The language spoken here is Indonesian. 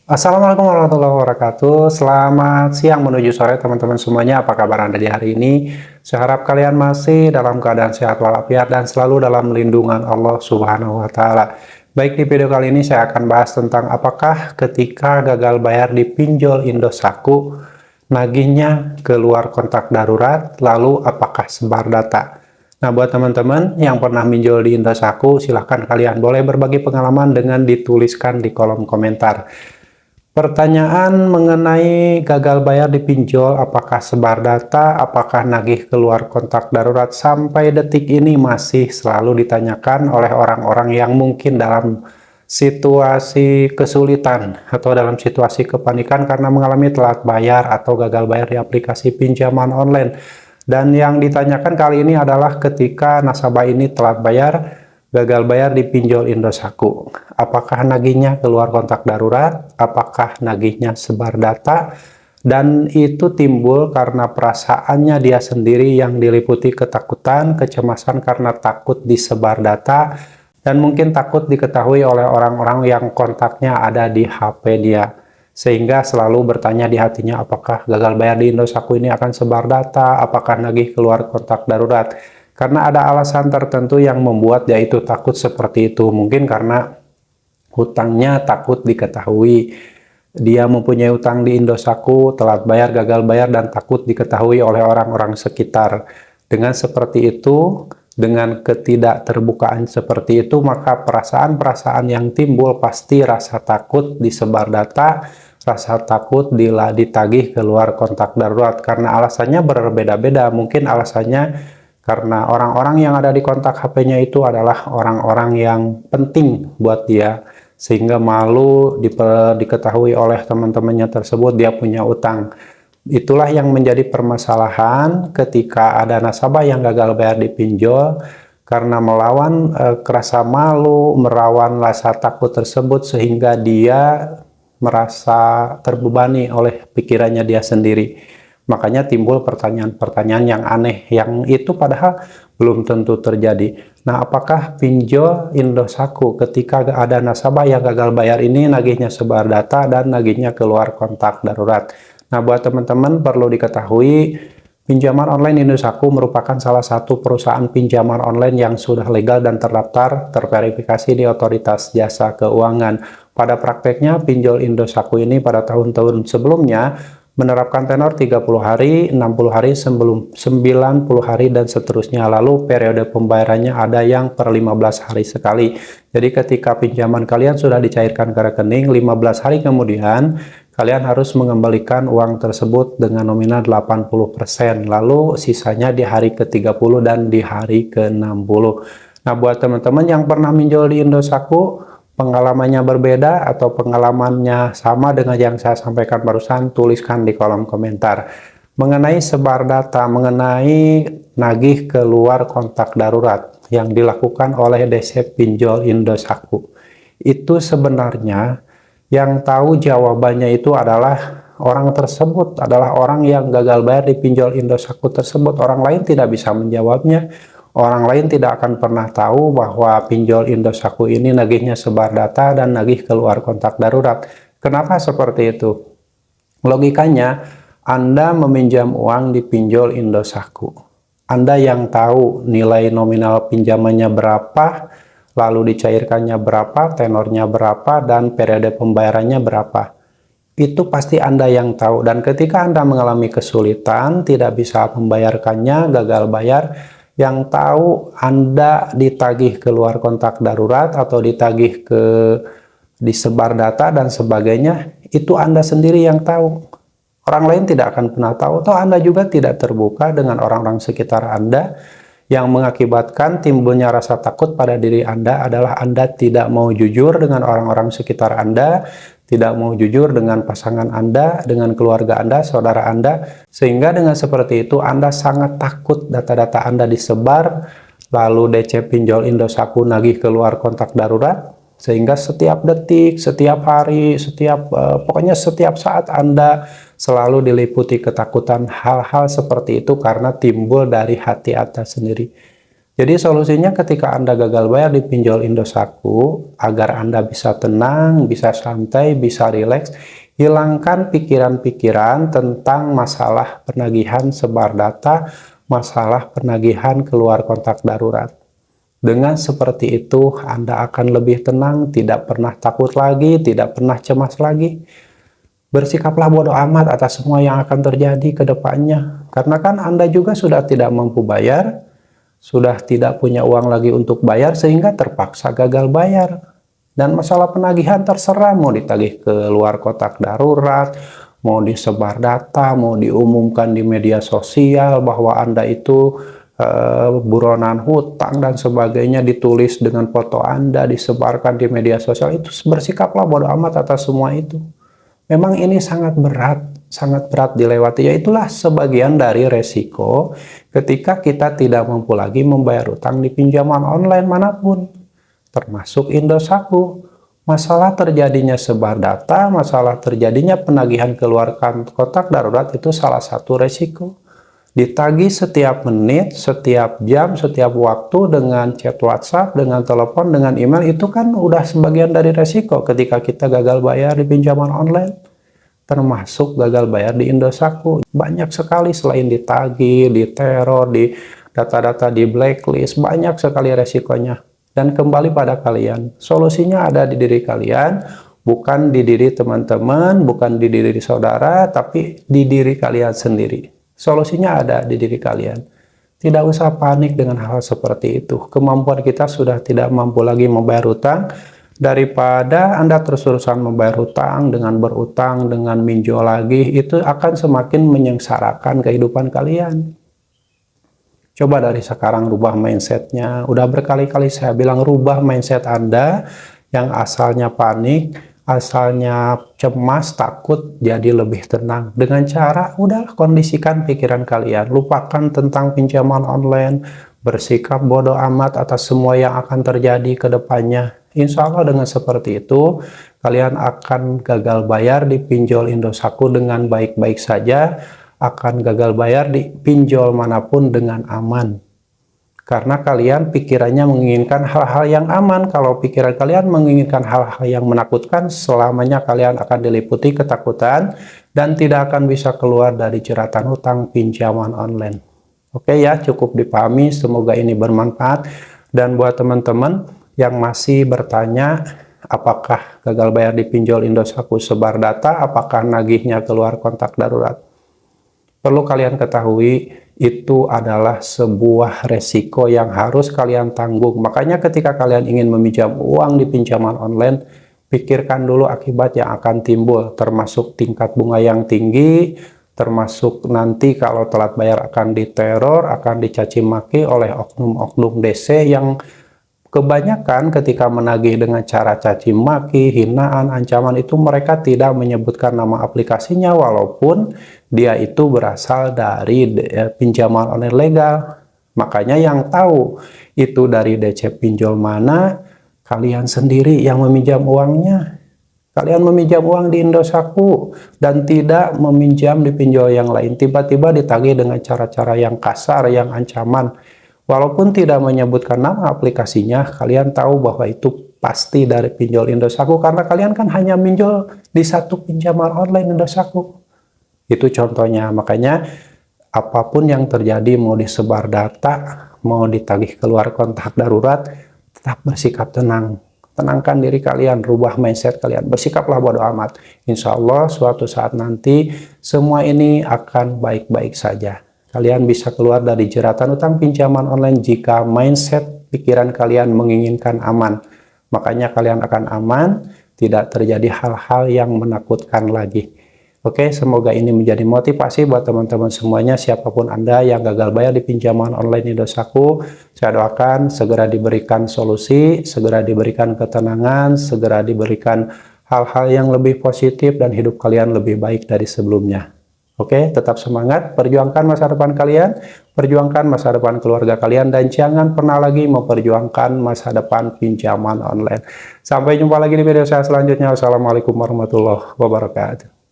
Assalamualaikum warahmatullahi wabarakatuh. Selamat siang menuju sore teman-teman semuanya. Apa kabar Anda di hari ini? Saya harap kalian masih dalam keadaan sehat walafiat dan selalu dalam lindungan Allah Subhanahu wa taala. Baik, di video kali ini saya akan bahas tentang apakah ketika gagal bayar di pinjol Indosatku, nagihnya keluar kontak darurat, lalu apakah sebar data? Nah, buat teman-teman yang pernah pinjol di Indosatku, silahkan kalian boleh berbagi pengalaman dengan dituliskan di kolom komentar. Pertanyaan mengenai gagal bayar di pinjol, apakah sebar data, apakah nagih keluar kontak darurat, sampai detik ini masih selalu ditanyakan oleh orang-orang yang mungkin dalam situasi kesulitan atau dalam situasi kepanikan karena mengalami telat bayar atau gagal bayar di aplikasi pinjaman online. Dan yang ditanyakan kali ini adalah ketika nasabah ini telat bayar, gagal bayar di pinjol Indosatku. Apakah nagihnya keluar kontak darurat? Apakah nagihnya sebar data? Dan itu timbul karena perasaannya dia sendiri yang diliputi ketakutan, kecemasan karena takut disebar data, dan mungkin takut diketahui oleh orang-orang yang kontaknya ada di HP dia. Sehingga selalu bertanya di hatinya apakah gagal bayar di Indosatku ini akan sebar data, apakah nagih keluar kontak darurat. Karena ada alasan tertentu yang membuat dia itu takut seperti itu. Mungkin karena hutangnya takut diketahui. Dia mempunyai hutang di Indosatku, telat bayar, gagal bayar, dan takut diketahui oleh orang-orang sekitar. Dengan seperti itu, dengan ketidakterbukaan seperti itu, maka perasaan-perasaan yang timbul pasti rasa takut disebar data, rasa takut ditagih keluar kontak darurat. Karena alasannya berbeda-beda. Mungkin alasannya karena orang-orang yang ada di kontak HP-nya itu adalah orang-orang yang penting buat dia, sehingga malu diketahui oleh teman-temannya tersebut dia punya utang. Itulah yang menjadi permasalahan ketika ada nasabah yang gagal bayar di pinjol, karena melawan rasa malu, melawan rasa takut tersebut, sehingga dia merasa terbebani oleh pikirannya dia sendiri. Makanya timbul pertanyaan-pertanyaan yang aneh, yang itu padahal belum tentu terjadi. Nah, apakah pinjol Indosatku ketika ada nasabah yang gagal bayar ini nagihnya sebar data dan nagihnya keluar kontak darurat? Nah, buat teman-teman perlu diketahui, pinjaman online Indosatku merupakan salah satu perusahaan pinjaman online yang sudah legal dan terdaftar, terverifikasi di Otoritas Jasa Keuangan. Pada prakteknya, pinjol Indosatku ini pada tahun-tahun sebelumnya menerapkan tenor 30 hari, 60 hari, 90 hari, dan seterusnya. Lalu periode pembayarannya ada yang per 15 hari sekali. Jadi ketika pinjaman kalian sudah dicairkan ke rekening, 15 hari kemudian kalian harus mengembalikan uang tersebut dengan nominal 80%. Lalu sisanya di hari ke-30 dan di hari ke-60. Nah, buat teman-teman yang pernah pinjol di Indosatku, pengalamannya berbeda atau pengalamannya sama dengan yang saya sampaikan barusan, tuliskan di kolom komentar. Mengenai sebar data, mengenai nagih keluar kontak darurat yang dilakukan oleh DC Pinjol Indosatku, itu sebenarnya yang tahu jawabannya itu adalah orang tersebut, adalah orang yang gagal bayar di pinjol Indosatku tersebut. Orang lain tidak bisa menjawabnya. Orang lain tidak akan pernah tahu bahwa pinjol Indosatku ini nagihnya sebar data dan nagih keluar kontak darurat. Kenapa seperti itu? Logikanya, Anda meminjam uang di pinjol Indosatku. Anda yang tahu nilai nominal pinjamannya berapa, lalu dicairkannya berapa, tenornya berapa, dan periode pembayarannya berapa. Itu pasti Anda yang tahu. Dan ketika Anda mengalami kesulitan, tidak bisa membayarkannya, gagal bayar, yang tahu Anda ditagih keluar kontak darurat atau ditagih disebar data dan sebagainya, itu Anda sendiri yang tahu. Orang lain tidak akan pernah tahu, atau Anda juga tidak terbuka dengan orang-orang sekitar Anda. Yang mengakibatkan timbulnya rasa takut pada diri Anda adalah Anda tidak mau jujur dengan orang-orang sekitar Anda, tidak mau jujur dengan pasangan Anda, dengan keluarga Anda, saudara Anda, sehingga dengan seperti itu Anda sangat takut data-data Anda disebar, lalu DC Pinjol Indosatku nagih keluar kontak darurat, sehingga setiap detik, setiap hari, pokoknya setiap saat Anda selalu diliputi ketakutan. Hal-hal seperti itu karena timbul dari hati Anda sendiri. Jadi solusinya ketika Anda gagal bayar di pinjol Indosatku, agar Anda bisa tenang, bisa santai, bisa rileks, hilangkan pikiran-pikiran tentang masalah penagihan sebar data, masalah penagihan keluar kontak darurat. Dengan seperti itu, Anda akan lebih tenang, tidak pernah takut lagi, tidak pernah cemas lagi. Bersikaplah bodoh amat atas semua yang akan terjadi ke depannya. Karena kan Anda juga sudah tidak mampu bayar, sudah tidak punya uang lagi untuk bayar, sehingga terpaksa gagal bayar. Dan masalah penagihan terserah mau ditagih ke luar kotak darurat, mau disebar data, mau diumumkan di media sosial bahwa Anda itu buronan hutang dan sebagainya, ditulis dengan foto Anda, disebarkan di media sosial. Itu bersikaplah bodoh amat atas semua itu. Memang ini sangat berat dilewati. Ya itulah sebagian dari resiko ketika kita tidak mampu lagi membayar utang di pinjaman online manapun, termasuk Indosatku. Masalah terjadinya sebar data, masalah terjadinya penagihan keluar kotak darurat itu salah satu resiko. Ditagih setiap menit, setiap jam, setiap waktu dengan chat WhatsApp, dengan telepon, dengan email, itu kan udah sebagian dari resiko ketika kita gagal bayar di pinjaman online. Termasuk gagal bayar di Indosatku. Banyak sekali selain ditagih, diteror, di data-data di blacklist, banyak sekali resikonya. Dan kembali pada kalian, solusinya ada di diri kalian, bukan di diri teman-teman, bukan di diri saudara, tapi di diri kalian sendiri. Solusinya ada di diri kalian. Tidak usah panik dengan hal seperti itu. Kemampuan kita sudah tidak mampu lagi membayar utang. Daripada Anda terus-terusan membayar hutang, dengan berutang, dengan minjol lagi, itu akan semakin menyengsarakan kehidupan kalian. Coba dari sekarang rubah mindsetnya. Udah berkali-kali saya bilang rubah mindset Anda yang asalnya panik, asalnya cemas, takut, jadi lebih tenang. Dengan cara, udah kondisikan pikiran kalian. Lupakan tentang pinjaman online, bersikap bodoh amat atas semua yang akan terjadi ke depannya. Insya Allah dengan seperti itu, kalian akan gagal bayar di pinjol Indosatku dengan baik-baik saja, akan gagal bayar di pinjol manapun dengan aman. Karena kalian pikirannya menginginkan hal-hal yang aman. Kalau pikiran kalian menginginkan hal-hal yang menakutkan, selamanya kalian akan diliputi ketakutan dan tidak akan bisa keluar dari jeratan hutang pinjaman online. Oke ya, cukup dipahami. Semoga ini bermanfaat. Dan buat teman-teman yang masih bertanya, apakah gagal bayar di pinjol Indosatku sebar data, apakah nagihnya keluar kontak darurat? Perlu kalian ketahui, itu adalah sebuah resiko yang harus kalian tanggung. Makanya ketika kalian ingin meminjam uang di pinjaman online, pikirkan dulu akibat yang akan timbul, termasuk tingkat bunga yang tinggi, termasuk nanti kalau telat bayar akan diteror, akan dicaci maki oleh oknum-oknum DC yang kebanyakan ketika menagih dengan cara caci maki, hinaan, ancaman itu mereka tidak menyebutkan nama aplikasinya walaupun dia itu berasal dari pinjaman online legal. Makanya yang tahu itu dari DC pinjol mana, kalian sendiri yang meminjam uangnya. Kalian meminjam uang di Indosatku dan tidak meminjam di pinjol yang lain. Tiba-tiba ditagih dengan cara-cara yang kasar, yang ancaman. Walaupun tidak menyebutkan nama aplikasinya, kalian tahu bahwa itu pasti dari pinjol Indosatku karena kalian kan hanya minjol di satu pinjaman online Indosatku. Itu contohnya. Makanya apapun yang terjadi, mau disebar data, mau ditagih keluar kontak darurat, tetap bersikap tenang. Tenangkan diri kalian, rubah mindset kalian, bersikaplah bodo amat. Insya Allah suatu saat nanti semua ini akan baik-baik saja. Kalian bisa keluar dari jeratan utang pinjaman online jika mindset pikiran kalian menginginkan aman. Makanya kalian akan aman, tidak terjadi hal-hal yang menakutkan lagi. Oke, semoga ini menjadi motivasi buat teman-teman semuanya, siapapun Anda yang gagal bayar di pinjaman online Indosatku. Saya doakan segera diberikan solusi, segera diberikan ketenangan, segera diberikan hal-hal yang lebih positif dan hidup kalian lebih baik dari sebelumnya. Oke, tetap semangat, perjuangkan masa depan kalian, perjuangkan masa depan keluarga kalian, dan jangan pernah lagi memperjuangkan masa depan pinjaman online. Sampai jumpa lagi di video saya selanjutnya. Wassalamualaikum warahmatullahi wabarakatuh.